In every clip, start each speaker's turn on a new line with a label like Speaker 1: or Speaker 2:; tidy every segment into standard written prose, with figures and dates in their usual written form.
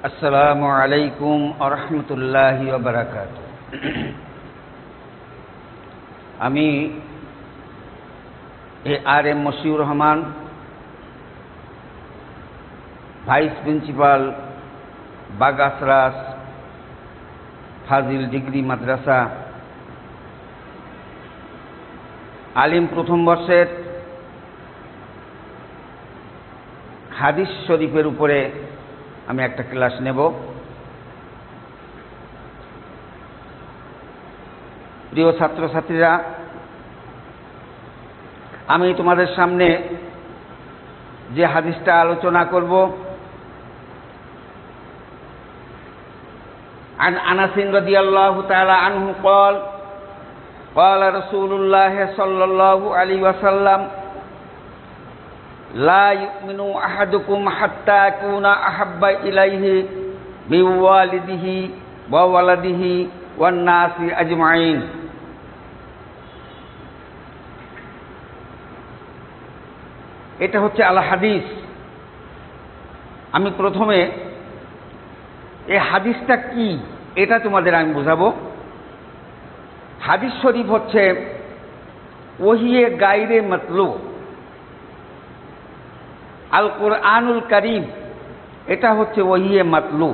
Speaker 1: আসসালামু আলাইকুম ওয়া রাহমাতুল্লাহি ওয়া বারাকাতুহু। আমি ARM Mashiur Rahman, vice principal, Bagasras Fazil degree Madrasa, আলিম প্রথম বর্ষের হাদিস শরীফের উপরে আমি একটা ক্লাস নেব। প্রিয় ছাত্রছাত্রীরা, আমি তোমাদের সামনে যে হাদিসটা আলোচনা করব, عن أنس رضي الله تعالى عنه قال قال رسول الله صلى الله عليه وسلم لا يؤمن أحدكم حتى يكون أحب إليه من والده وولده والناس أجمعين। এটা হচ্ছে আল হাদিস। আমি প্রথমে এই হাদিসটা কি এটা তোমাদের আমি বোঝাবো। হাদিস শরীফ হচ্ছে ওহিয়ে গায়রে মাতলু, আল কুরআনুল কারীম এটা হচ্ছে ওহিয়ে মাতলু।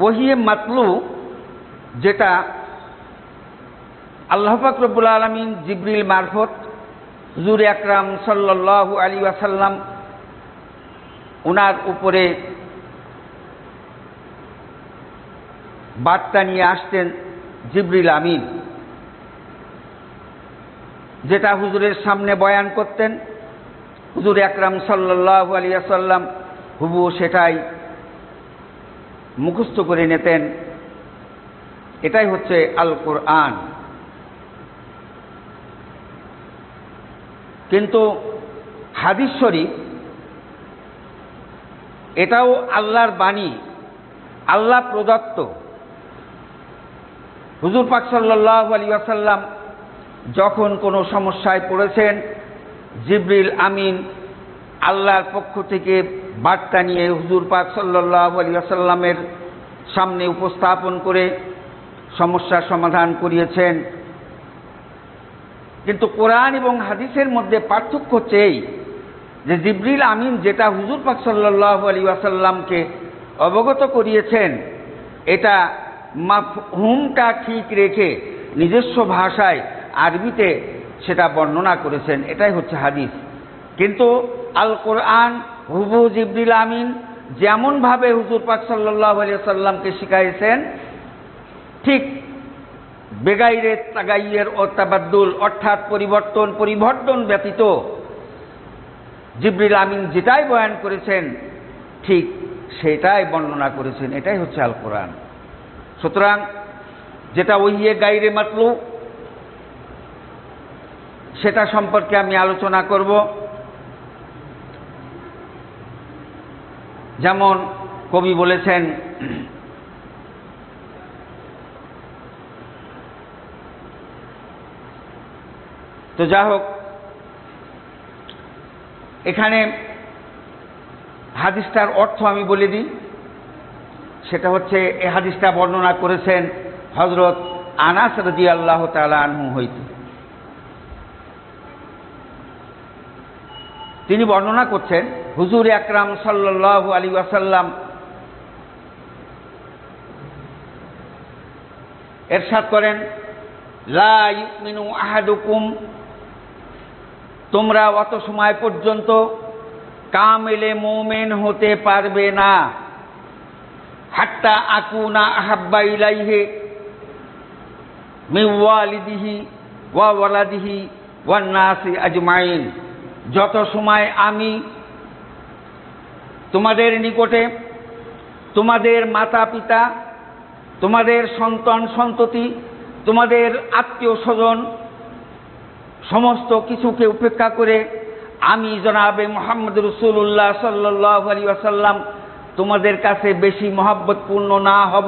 Speaker 1: ওহিয়ে মাতলু যেটা আল্লাহ পাক রব্বুল আলামিন জিবরিল মারফত হুজুর আকরাম সাল্লাল্লাহু আলাইহি ওয়াসাল্লাম ওনার উপরে বার্তা নিয়ে আসতেন জিবরিল আমিন, যেটা হুজুরের সামনে বয়ান করতেন। হুজুর আকরাম সাল্লাল্লাহু আলাইহি ওয়াসাল্লাম হুবহু সেটাই মুখস্থ করে নিতেন। এটাই হচ্ছে আল কোরআন। কিন্তু হাদিস শরীফ এটাও আল্লাহর বাণী, আল্লাহ প্রদত্ত। হুজুর পাক সাল্লাল্লাহু আলাইহি ওয়াসাল্লাম যখন কোনো সমস্যায় পড়েছেন, জিবরিল আমিন আল্লাহর পক্ষ থেকে বার্তা নিয়ে হুজুর পাক সাল্লাল্লাহু আলাইহি ওয়াসাল্লামের সামনে উপস্থাপন করে সমস্যার সমাধান করিয়েছেন। কিন্তু কোরআন এবং হাদিসের মধ্যে পার্থক্য হচ্ছে এই যে জিবরিল আমিন যেটা হুজুর পাক সাল্লাল্লাহু আলাইহি ওয়াসাল্লামকে অবগত করিয়েছেন, এটা মাফহুমটা ঠিক রেখে নিজস্ব ভাষায় আরবিতে সেটা বর্ণনা করেছেন। এটাই হচ্ছে হাদিস। কিন্তু আল কোরআন হুবহু জিবরিল আমিন যেমনভাবে হুজুর পাক সাল্লাল্লাহু আলাইহি ওয়াসাল্লামকে শিখাইছেন, ঠিক বেগাইরে তাগাইয়ের ও তাবাদ্দুল অর্থাৎ পরিবর্তন ব্যতীত জিবরিল আমিন যেটাই বয়ান করেছেন ঠিক সেটাই বর্ণনা করেছেন। এটাই হচ্ছে আল কোরআন। সুতরাং যেটা ওহিয়ে গায়রে মাতলু সেটা সম্পর্কে আমি আলোচনা করব। যেমন কবি বলেছেন, তো যা হোক, এখানে হাদিসটার অর্থ আমি বলে দিই। সেটা হচ্ছে এই হাদিসটা বর্ণনা করেছেন হযরত আনাস রাদিয়াল্লাহু তাআলা আনহু হইতে। তিনি বর্ণনা করছেন হুজুর আকরাম সাল্লাল্লাহু আলাইহি ওয়াসাল্লাম ইরশাদ করেন, লা ইউমিনু আহাদুকুম, তোমরা অত সময় পর্যন্ত কামেলে মুমিন হতে পারবে না, হাত্তা আকুনা আহাব্বা ইলাইহি মিন ওয়ালিদিহি ওয়া ওয়ালাদিহি ওয়ান নাসি আজমাইন, যত সময় আমি তোমাদের নিকটে তোমাদের মাতা পিতা, তোমাদের সন্তান সন্ততি, তোমাদের আত্মীয় স্বজন সমস্ত কিছুকে উপেক্ষা করে আমি জনাবে মুহাম্মদ রাসূলুল্লাহ সাল্লাল্লাহু আলাইহি ওয়াসাল্লাম তোমাদের কাছে বেশি মহব্বতপূর্ণ না হব,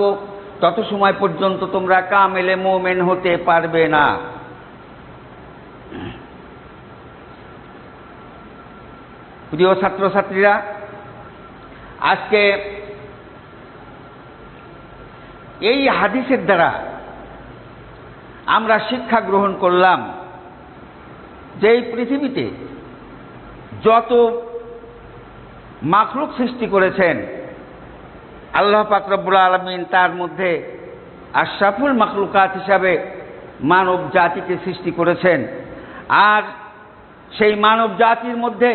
Speaker 1: তত সময় পর্যন্ত তোমরা কামেলে মুমিন হতে পারবে না। প্রিয় ছাত্রছাত্রীরা, আজকে এই হাদিসের দ্বারা আমরা শিক্ষা গ্রহণ করলাম যে এই পৃথিবীতে যত মাখলুক সৃষ্টি করেছেন আল্লাহ পাক রব্বুল আলামিন, তার মধ্যে আশরাফুল মাখলুকাত হিসাবে মানব জাতিকে সৃষ্টি করেছেন। আর সেই মানব জাতির মধ্যে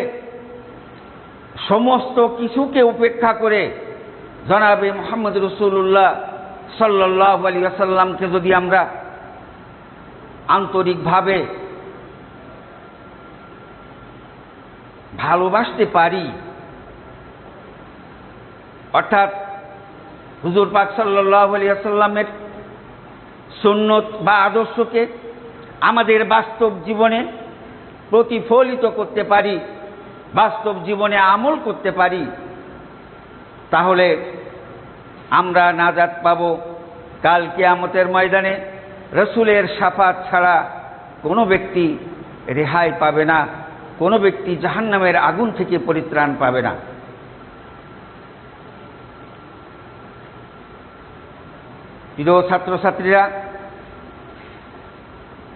Speaker 1: সমস্ত কিছুকে উপেক্ষা করে জনাবে মুহাম্মদ রাসূলুল্লাহ সাল্লাল্লাহু আলাইহি ওয়াসাল্লামকে যদি আমরা আন্তরিকভাবে ভালোবাসতে পারি, অর্থাৎ হুজুর পাক সাল্লাল্লাহু আলাইহি ওয়াসাল্লামের সুন্নত বা আদর্শকে আমাদের বাস্তব জীবনে প্রতিফলিত করতে পারি, বাস্তব জীবনে আমল করতে পারি, তাহলে আমরা নাজাত পাব। কাল কিয়ামতের ময়দানে রসুলের শাফাত ছাড়া কোনো ব্যক্তি রেহাই পাবে না, কোনো ব্যক্তি জাহান্নামের আগুন থেকে পরিত্রাণ পাবে না। প্রিয় ছাত্রছাত্রীরা,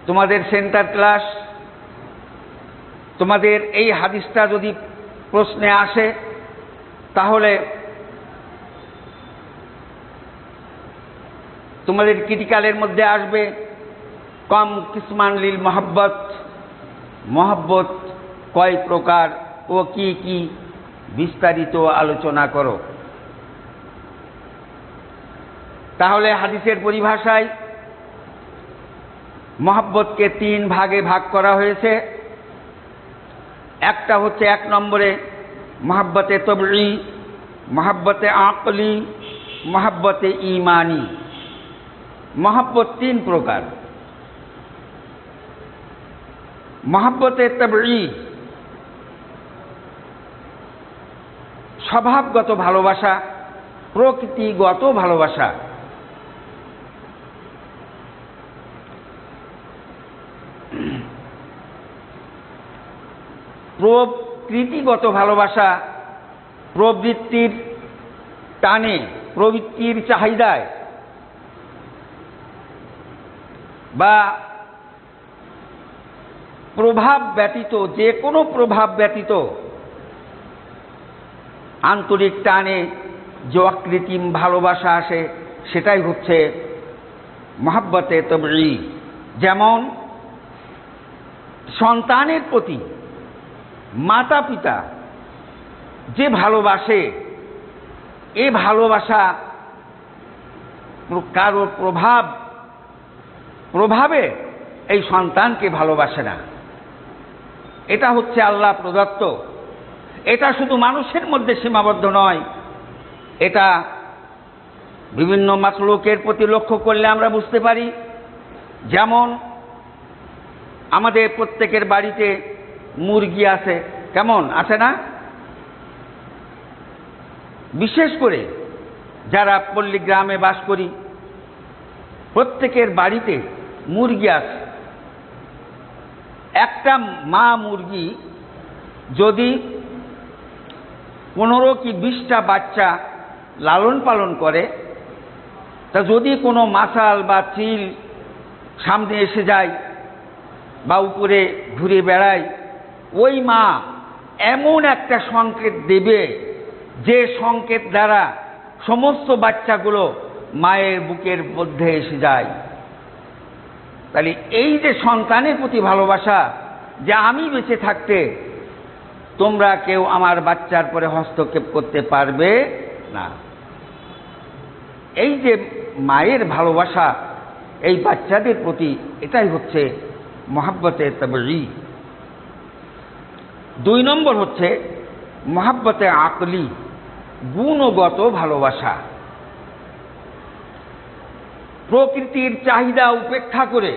Speaker 1: তোমাদের সেন্টার ক্লাস, তোমাদের এই হাদিসটা যদি প্রশ্নে আসে তাহলে তোমাদের ক্রিটিক্যালের মধ্যে আসবে কম কিসমান লিল মহব্বত, মহব্বত কয় প্রকার ও কি কি বিস্তারিত আলোচনা করো। তাহলে হাদিসের পরিভাষায় মহব্বতকে 3 ভাগে ভাগ করা হয়েছে। একটা হচ্ছে 1 নম্বরে মহব্বতে তবঈ, মহব্বতে আকলি, মহব্বতে ঈমানি। মহব্বত 3 প্রকার। মহব্বতে তবঈ স্বভাবগত ভালোবাসা, প্রকৃতিগত ভালোবাসা। প্রকৃতিগত ভালোবাসা প্রবৃত্তির টানে, প্রবৃত্তির চাহিদায় বা প্রভাব ব্যতীত, যে কোনো প্রভাব ব্যতীত আন্তরিক টানে যে অকৃত্রিম ভালোবাসা আসে সেটাই হচ্ছে মহব্বতে তবঈ। যেমন সন্তানের প্রতি মাতা পিতা যে ভালোবাসে, এ ভালোবাসা কারো প্রভাবে এই সন্তানকে ভালোবাসে না। এটা হচ্ছে আল্লাহ প্রদত্ত। এটা শুধু মানুষের মধ্যে সীমাবদ্ধ নয়, এটা বিভিন্ন মাখলুকের প্রতি লক্ষ্য করলে আমরা বুঝতে পারি। যেমন আমাদের প্রত্যেকের বাড়িতে মুরগি আছে, কেমন আছে না? বিশেষ করে যারা পল্লী গ্রামে বাস করি, প্রত্যেকের বাড়িতে মুরগি আছে। একটা মা মুরগি যদি 15 কি 20টা বাচ্চা লালন পালন করে, তা যদি কোনো মাছাল বা চিল সামনে এসে যায় বা উপরে ঘুরে বেড়ায়, ওই মা এমন একটা সংকেত দেবে যে সংকেত দ্বারা সমস্ত বাচ্চাগুলো মায়ের বুকের মধ্যে এসে যায়। তাহলে এই যে সন্তানের প্রতি ভালোবাসা, যে আমি বেঁচে থাকতে তোমরা কেউ আমার বাচ্চার পরে হস্তক্ষেপ করতে পারবে না, এই যে মায়ের ভালোবাসা এই বাচ্চাদের প্রতি, এটাই হচ্ছে মহব্বতে তবঈ। 2 নম্বর হচ্ছে মহব্বতে আকলি, গুণগত ভালোবাসা। প্রকৃতির চাহিদা উপেক্ষা করে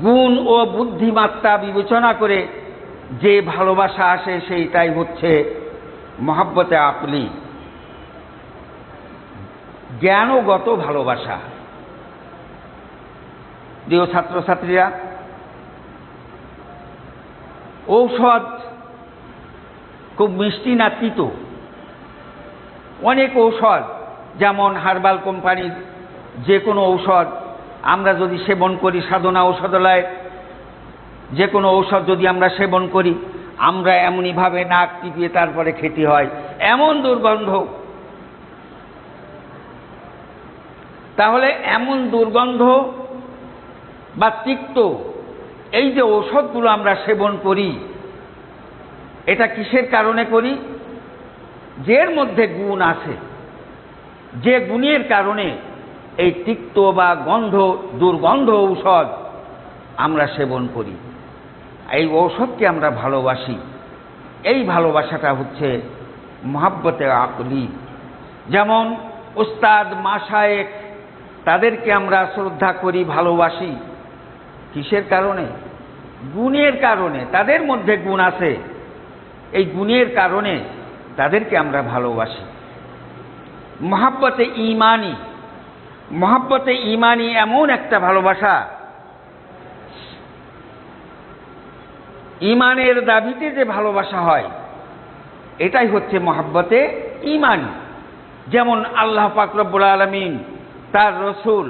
Speaker 1: গুণ ও বুদ্ধিমাত্রা বিবেচনা করে যে ভালোবাসা আসে সেইটাই হচ্ছে মহব্বতে আকলি, জ্ঞানগত ভালোবাসা। প্রিয় ছাত্রছাত্রীরা, ঔষধ খুব মিষ্টি না তিতো। অনেক ঔষধ, যেমন হার্বাল কোম্পানির যে কোনো ঔষধ আমরা যদি সেবন করি, সাধনা ঔষধালয় যে কোনো ঔষধ যদি আমরা সেবন করি, আমরা এমনইভাবে নাক টিপিয়ে তারপরে খেতে হয়, এমন দুর্গন্ধ। তাহলে এমন দুর্গন্ধ বা তিক্ত এই যে ঔষধগুলো আমরা সেবন করি, এটা কিসের কারণে করি? যের মধ্যে গুণ আছে, যে গুণের কারণে এই তিক্ত বা দুর্গন্ধ ঔষধ আমরা সেবন করি, এই ঔষধকে আমরা ভালোবাসি। এই ভালোবাসাটা হচ্ছে মহাব্বতে আকলি। যেমন উস্তাদ মাশায়েখ, তাদেরকে আমরা শ্রদ্ধা করি, ভালোবাসি। কিসের কারণে? গুণের কারণে। তাদের মধ্যে গুণ আছে, এই গুণের কারণে তাদেরকে আমরা ভালোবাসি। মহাব্বতে ঈমানি, মহাব্বতে ঈমানি এমন একটা ভালোবাসা, ঈমানের দাবিতে যে ভালোবাসা হয়, এটাই হচ্ছে মহাব্বতে ঈমানি। যেমন আল্লাহ পাক রব্বুল আলামিন, তার রসুল,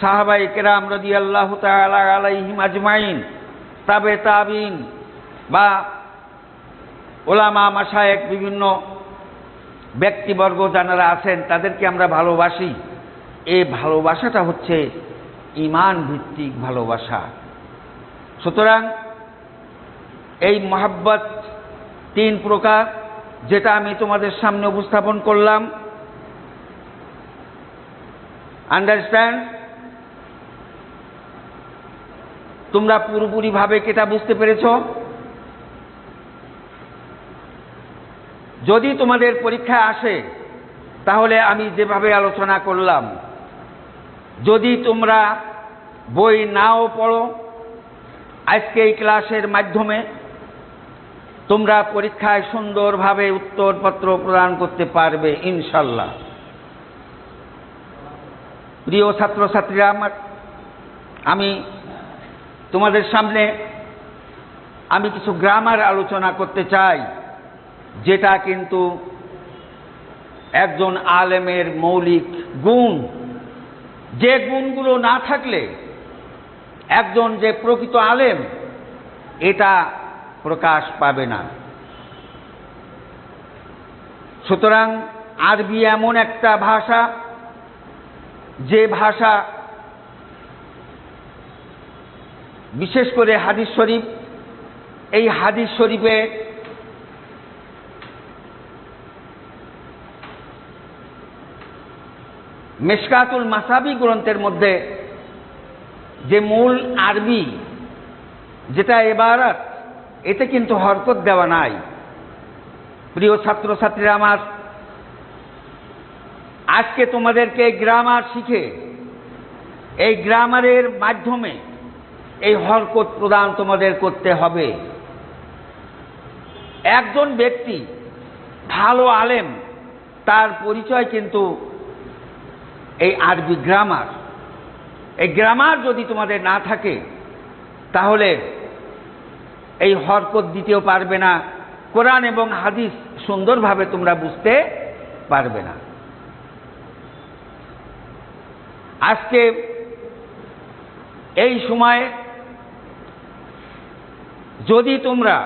Speaker 1: সাহাবায়ে কেরাম রাদিয়াল্লাহু তাআলা আলাইহিম আজমাইন, তাবিঈন বা উলামা মাশায়েখ, বিভিন্ন ব্যক্তিবর্গ যারা আছেন, তাদেরকে আমরা ভালোবাসি। এই ভালোবাসাটা হচ্ছে ঈমান ভিত্তিক ভালোবাসা। সুতরাং এই মহাব্বত 3 প্রকার, যেটা আমি তোমাদের সামনে উপস্থাপন করলাম। আন্ডারস্ট্যান্ড? তোমরা পুরোপুরিভাবে এটা বুঝতে পেরেছ? যদি তোমাদের পরীক্ষায় আসে, তাহলে আমি যেভাবে আলোচনা করলাম, যদি তোমরা বই নাও পড়ো, আজকে এই ক্লাসের মাধ্যমে তোমরা পরীক্ষায় সুন্দরভাবে উত্তরপত্র প্রদান করতে পারবে ইনশাল্লাহ। প্রিয় ছাত্রছাত্রীরা আমার, আমি তোমাদের সামনে আমি কিছু গ্রামার আলোচনা করতে চাই, যেটা কিন্তু একজন আলেমের মৌলিক গুণ। যে গুণগুলো না থাকলে একজন যে প্রকৃত আলেম, এটা প্রকাশ পাবে না। সুতরাং আরবি এমন একটা ভাষা, যে ভাষা বিশেষ করে হাদিস শরীফ, এই হাদিস শরীফে মিশকাতুল মাসাবি গ্রন্থের মধ্যে যে মূল আরবি, যেটা ইবারত, এতে কিন্তু হরকত দেওয়া নাই। প্রিয় ছাত্রছাত্রীরা আমার, আজকে তোমাদেরকে গ্রামার শিখে, এই গ্রামারের মাধ্যমে এই হরকত প্রদান তোমাদের করতে হবে। একজন ব্যক্তি ভালো আলেম, তার পরিচয় কিন্তু এই আরবি গ্রামার। এই গ্রামার যদি তোমাদের না থাকে, তাহলে এই হরকত দিতেও পারবে না, কোরআন এবং হাদিস সুন্দরভাবে তোমরা বুঝতে পারবে না। আজকে এই সময়ে যদি তোমরা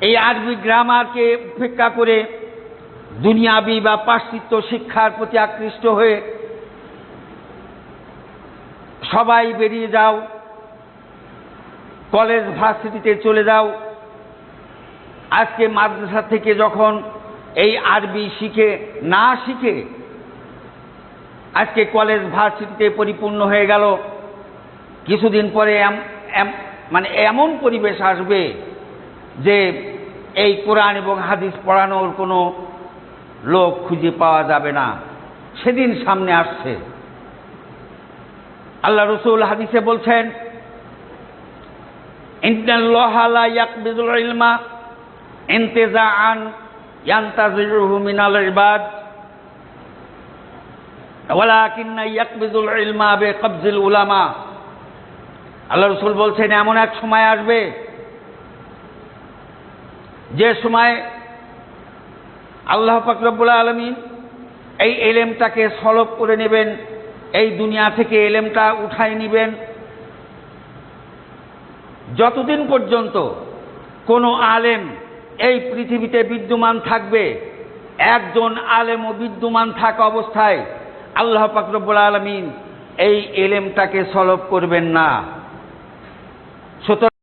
Speaker 1: এই আরবি গ্রামারকে উপেক্ষা করে দুনিয়াবি বা পাশ্চাত্য শিক্ষার প্রতি আকৃষ্ট হয়ে সবাই বেরিয়ে যাও, কলেজ ভার্সিটিতে চলে যাও, আজকে মাদ্রাসা থেকে যখন এই আরবি না শিখে আজকে কলেজ ভার্সিটিতে পরিপূর্ণ হয়ে গেল, কিছুদিন পরে মানে এমন পরিবেশ আসবে যে এই কোরআন এবং হাদিস পড়ানোর কোনো লোক খুঁজে পাওয়া যাবে না। সেদিন সামনে আসছে। আল্লাহ রসুল হাদিসে বলছেন, ইন্নাল্লাহা লা ইয়াকবিদুল ইলমা ইনতিজাআন ইয়ানতাজিরুহু মিনাল ইবাদ ওয়ালাকিন্না ইয়াকবিদুল ইলমা বিকবজিল উলামা। আল্লাহ রসুল বলছেন, এমন এক সময় আসবে যে সময় আল্লাহ পাক রব্বুল আলামিন এই এলেমটাকে সলব করে নেবেন, এই দুনিয়া থেকে এলেমটা উঠায় নেবেন, যতদিন পর্যন্ত কোনো আলেম এই পৃথিবীতে বিদ্যমান থাকবে, একজন আলেমও বিদ্যমান থাকা অবস্থায় আল্লাহ পাক রব্বুল আলামিন এই এলেমটাকে সলব করবেন না। সুতরাং